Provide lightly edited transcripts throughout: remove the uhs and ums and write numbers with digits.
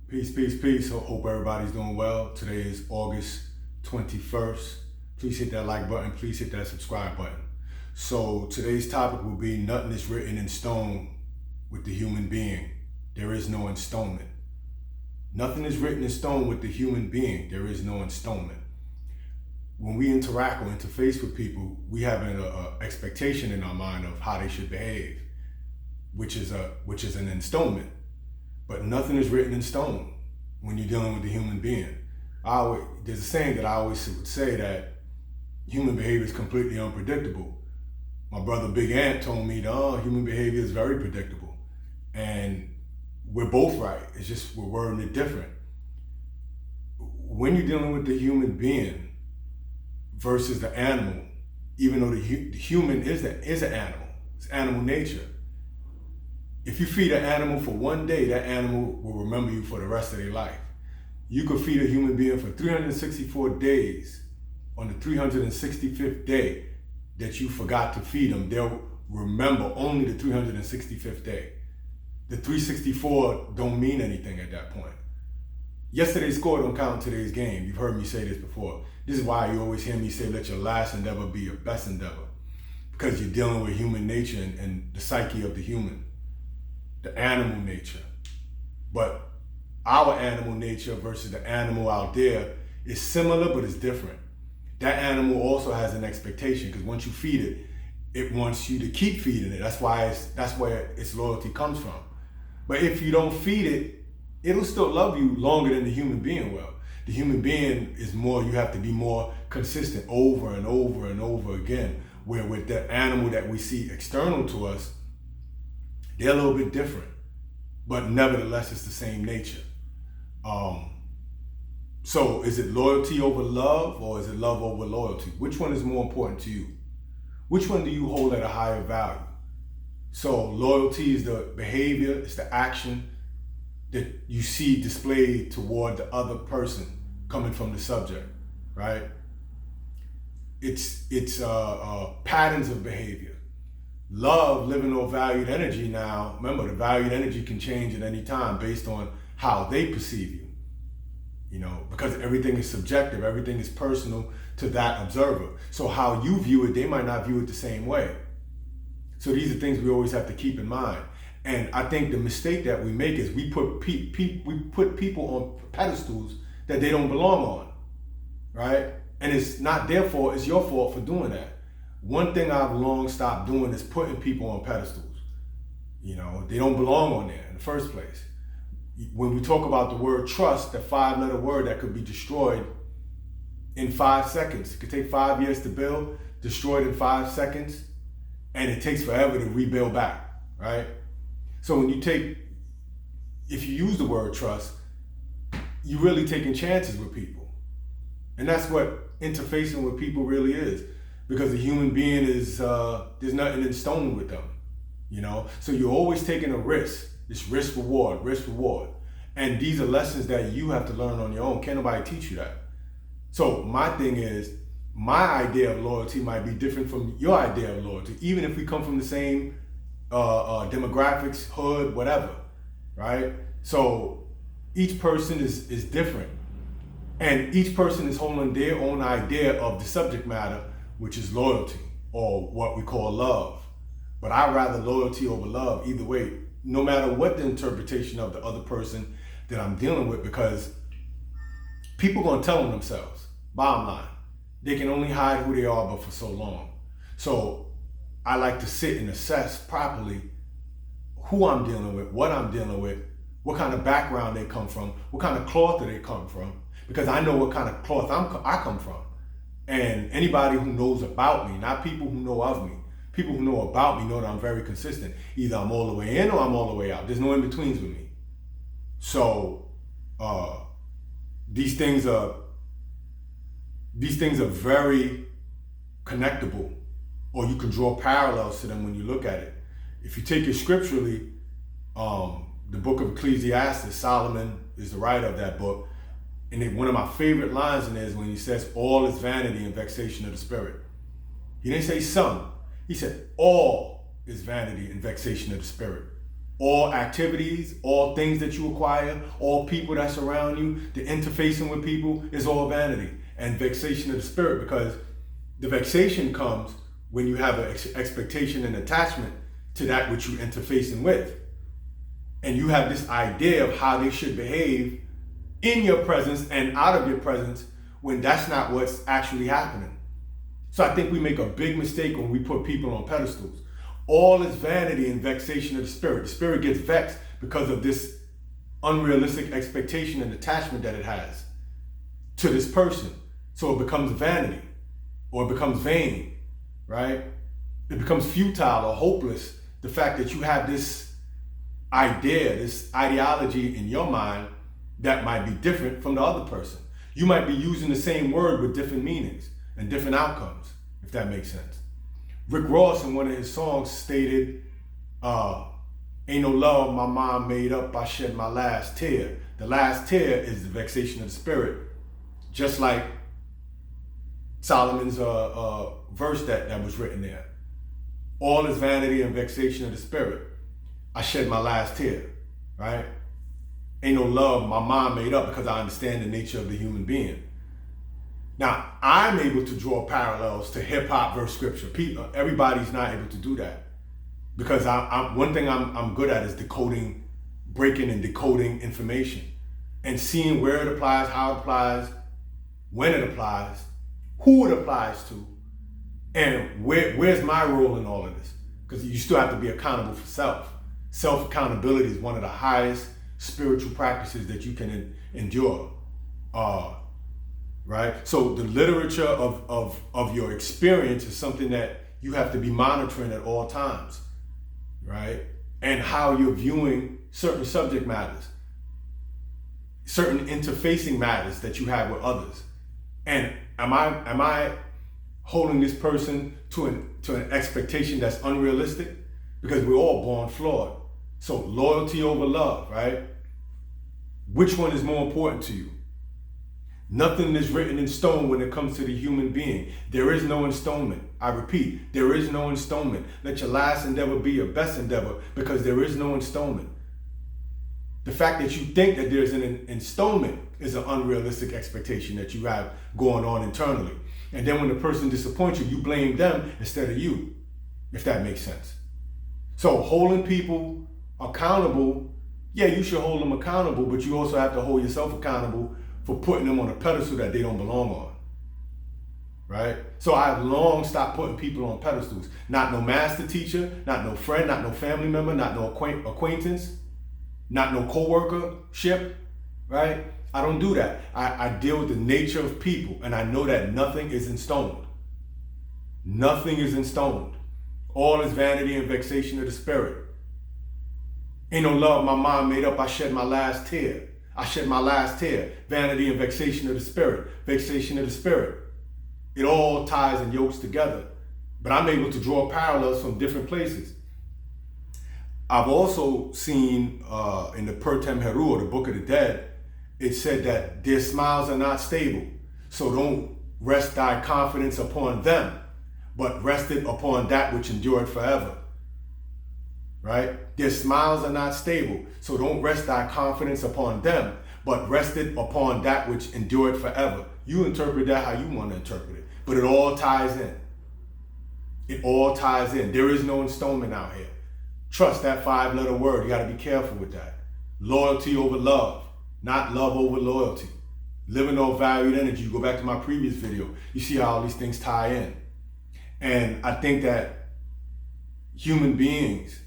Peace, peace, peace. Hope everybody's doing well. Today is August 21st. Please hit that like button. Please hit that subscribe button. So today's topic will be nothing is written in stone with the human being. There is no enstonement. Nothing is written in stone with the human being. There is no enstonement. When we interact or interface with people, we have an expectation in our mind of how they should behave, which is an enstonement. But nothing is written in stone when you're dealing with the human being. There's a saying that I always would say that human behavior is completely unpredictable. My brother Big Ant told me that human behavior is very predictable. And we're both right. It's just we're wording it different. When you're dealing with the human being versus the animal, even though the human is an animal, it's animal nature. If you feed an animal for one day, that animal will remember you for the rest of their life. You could feed a human being for 364 days. On the 365th day that you forgot to feed them, they'll remember only the 365th day. The 364 don't mean anything at that point. Yesterday's score don't count in today's game. You've heard me say this before. This is why you always hear me say, let your last endeavor be your best endeavor. Because you're dealing with human nature and the psyche of the human. The animal nature. But our animal nature versus the animal out there is similar, but it's different. That animal also has an expectation because once you feed it, it wants you to keep feeding it. That's where its loyalty comes from. But if you don't feed it, it'll still love you longer than the human being will. The human being is more, you have to be more consistent over and over and over again. Where with the animal that we see external to us, they're a little bit different, but nevertheless, it's the same nature. So is it loyalty over love or is it love over loyalty? Which one is more important to you? Which one do you hold at a higher value? So loyalty is the behavior, it's the action that you see displayed toward the other person coming from the subject, right? It's patterns of behavior. Love, living or valued energy now, remember the valued energy can change at any time based on how they perceive you. You know, because everything is subjective, everything is personal to that observer. So how you view it, they might not view it the same way. So these are things we always have to keep in mind. And I think the mistake that we make is we put people on pedestals that they don't belong on, right? And it's not their fault, it's your fault for doing that. One thing I've long stopped doing is putting people on pedestals. You know, they don't belong on there in the first place. When we talk about the word trust, the 5-letter word that could be destroyed in 5 seconds. It could take 5 years to build, destroyed in 5 seconds, and it takes forever to rebuild back, right? So if you use the word trust, you're really taking chances with people. And that's what interfacing with people really is. Because a human being is, there's nothing in stone with them, you know? So you're always taking a risk. It's risk, reward, risk, reward. And these are lessons that you have to learn on your own. Can't nobody teach you that. So my thing is, my idea of loyalty might be different from your idea of loyalty, even if we come from the same demographics, hood, whatever, right? So each person is different. And each person is holding their own idea of the subject matter, which is loyalty, or what we call love. But I'd rather loyalty over love, either way, no matter what the interpretation of the other person that I'm dealing with, because people gonna tell them themselves, bottom line. They can only hide who they are but for so long. So I like to sit and assess properly who I'm dealing with, what I'm dealing with, what kind of background they come from, what kind of cloth do they come from, because I know what kind of cloth I come from. And anybody who knows about me, not people who know of me, people who know about me know that I'm very consistent. Either I'm all the way in or I'm all the way out. There's no in-betweens with me. So these things are very connectable, or you can draw parallels to them when you look at it. If you take it scripturally, the book of Ecclesiastes, Solomon is the writer of that book. And one of my favorite lines in there is when he says, all is vanity and vexation of the spirit. He didn't say some. He said, all is vanity and vexation of the spirit. all activities, all things that you acquire, all people that surround you, the interfacing with people is all vanity and vexation of the spirit, because the vexation comes when you have an expectation and attachment to that which you're interfacing with. And you have this idea of how they should behave in your presence and out of your presence, when that's not what's actually happening. So I think we make a big mistake when we put people on pedestals. All is vanity and vexation of the spirit. The spirit gets vexed because of this unrealistic expectation and attachment that it has to this person. So it becomes vanity, or it becomes vain, right? It becomes futile or hopeless. The fact that you have this idea, this ideology in your mind that might be different from the other person. You might be using the same word with different meanings and different outcomes, if that makes sense. Rick Ross, in one of his songs, stated, ain't no love my mom made up, I shed my last tear. The last tear is the vexation of the spirit. Just like Solomon's verse that was written there. All is vanity and vexation of the spirit. I shed my last tear, right? Ain't no love my mom made up, because I understand the nature of the human being. Now, I'm able to draw parallels to hip hop versus scripture. Everybody's not able to do that, because one thing I'm good at is breaking and decoding information and seeing where it applies, how it applies, when it applies, who it applies to, and where's my role in all of this? Because you still have to be accountable for self. Self-accountability is one of the highest spiritual practices that you can endure, right? So the literature of your experience is something that you have to be monitoring at all times, right? And how you're viewing certain subject matters, certain interfacing matters that you have with others. And am I holding this person to an expectation that's unrealistic? Because we're all born flawed. So loyalty over love, right? Which one is more important to you? Nothing is written in stone when it comes to the human being. There is no enstonement. I repeat, there is no enstonement. Let your last endeavor be your best endeavor, because there is no enstonement. The fact that you think that there's an enstonement is an unrealistic expectation that you have going on internally. And then when the person disappoints you, you blame them instead of you, if that makes sense. So holding people accountable, yeah, you should hold them accountable, but you also have to hold yourself accountable for putting them on a pedestal that they don't belong on, right? So I've long stopped putting people on pedestals. Not no master teacher, not no friend, not no family member, not no acquaintance, not no co-workership, right? I don't do that. I deal with the nature of people, and I know that nothing is in stone. Nothing is in stone. All is vanity and vexation of the spirit. Ain't no love my mom made up, I shed my last tear. I shed my last tear. Vanity and vexation of the spirit. Vexation of the spirit. It all ties and yokes together. But I'm able to draw parallels from different places. I've also seen in the Pertem Heru, or the Book of the Dead, it said that their smiles are not stable. So don't rest thy confidence upon them, but rest it upon that which endured forever. Right? Their smiles are not stable. So don't rest thy confidence upon them, but rest it upon that which endured forever. You interpret that how you want to interpret it. But it all ties in. It all ties in. There is no enstonement out here. Trust that 5-letter word. You got to be careful with that. Loyalty over love, not love over loyalty. Living off valued energy. You go back to my previous video. You see how all these things tie in. And I think that human beings,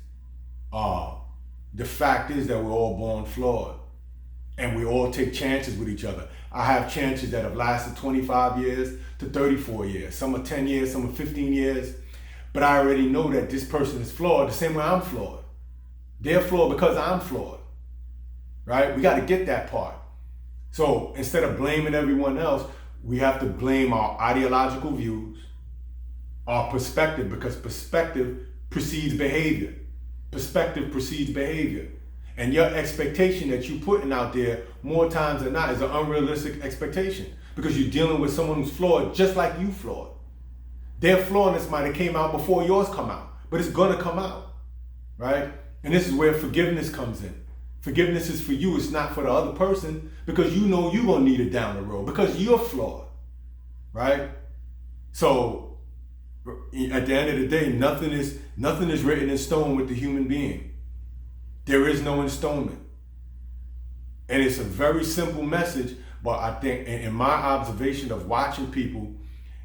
the fact is that we're all born flawed, and we all take chances with each other. I have chances that have lasted 25 years to 34 years. Some are 10 years, some are 15 years. But I already know that this person is flawed the same way I'm flawed. They're flawed because I'm flawed, right? We got to get that part. So instead of blaming everyone else, we have to blame our ideological views, our perspective, because perspective precedes behavior. Perspective precedes behavior. And your expectation that you're putting out there more times than not is an unrealistic expectation, because you're dealing with someone who's flawed just like you flawed. Their flawness might have came out before yours come out, but it's gonna come out, right? And this is where forgiveness comes in. Forgiveness is for you, it's not for the other person, because you know you're going to need it down the road because you're flawed, right? So at the end of the day, nothing is written in stone with the human being. There is no enstonement. And it's a very simple message, but I think in my observation of watching people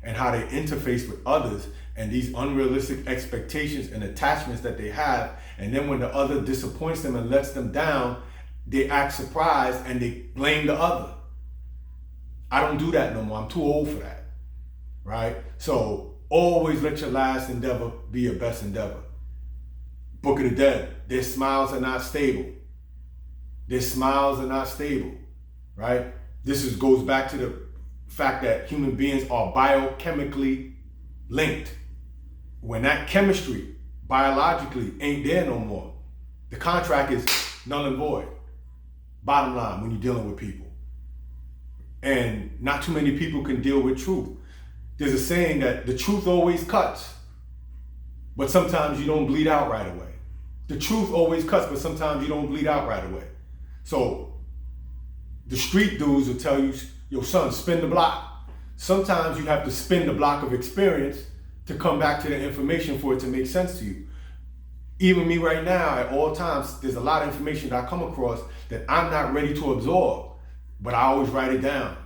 and how they interface with others and these unrealistic expectations and attachments that they have, and then when the other disappoints them and lets them down, they act surprised and they blame the other. I don't do that no more. I'm too old for that, right? So always let your last endeavor be your best endeavor. Book of the Dead, their smiles are not stable. Their smiles are not stable, right? This goes back to the fact that human beings are biochemically linked. When that chemistry biologically ain't there no more, the contract is null and void. Bottom line, when you're dealing with people. And not too many people can deal with truth. There's a saying that the truth always cuts, but sometimes you don't bleed out right away. The truth always cuts, but sometimes you don't bleed out right away. So the street dudes will tell you, yo son, spin the block. Sometimes you have to spin the block of experience to come back to the information for it to make sense to you. Even me right now, at all times, there's a lot of information that I come across that I'm not ready to absorb, but I always write it down.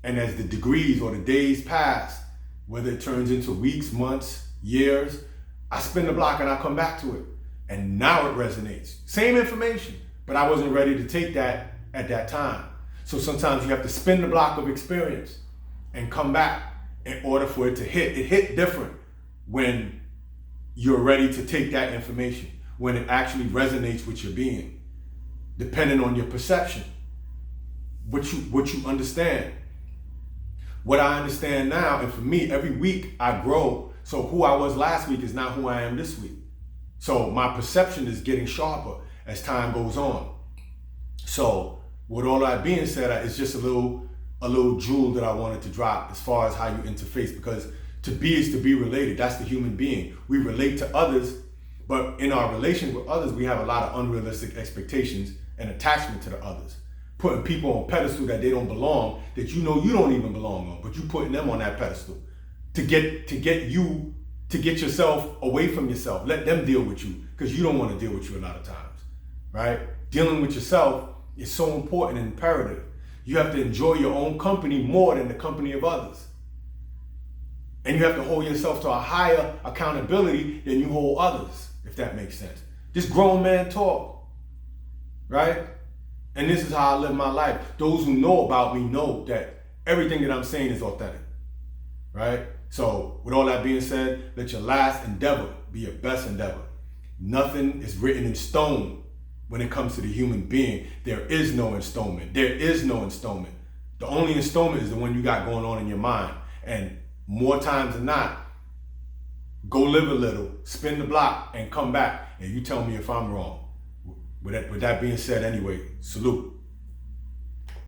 And as the degrees or the days pass, whether it turns into weeks, months, years, I spin the block and I come back to it. And now it resonates. Same information, but I wasn't ready to take that at that time. So sometimes you have to spin the block of experience and come back in order for it to hit. It hit different when you're ready to take that information, when it actually resonates with your being, depending on your perception, what you understand. What I understand now, and for me, every week I grow. So who I was last week is not who I am this week. So my perception is getting sharper as time goes on. So with all that being said, it's just a little jewel that I wanted to drop as far as how you interface, because to be is to be related. That's the human being. We relate to others, but in our relation with others, we have a lot of unrealistic expectations and attachment to the others. Putting people on pedestal that they don't belong, that you know you don't even belong on, but you putting them on that pedestal to get yourself away from yourself. Let them deal with you, because you don't want to deal with you a lot of times, right? Dealing with yourself is so important and imperative. You have to enjoy your own company more than the company of others. And you have to hold yourself to a higher accountability than you hold others, if that makes sense. Just grown man talk, right? And this is how I live my life. Those who know about me know that everything that I'm saying is authentic, right? So with all that being said, let your last endeavor be your best endeavor. Nothing is written in stone when it comes to the human being. There is no enstonement. There is no enstonement. The only enstonement is the one you got going on in your mind. And more times than not, go live a little, spin the block, and come back, and you tell me if I'm wrong. With that being said, anyway, salute.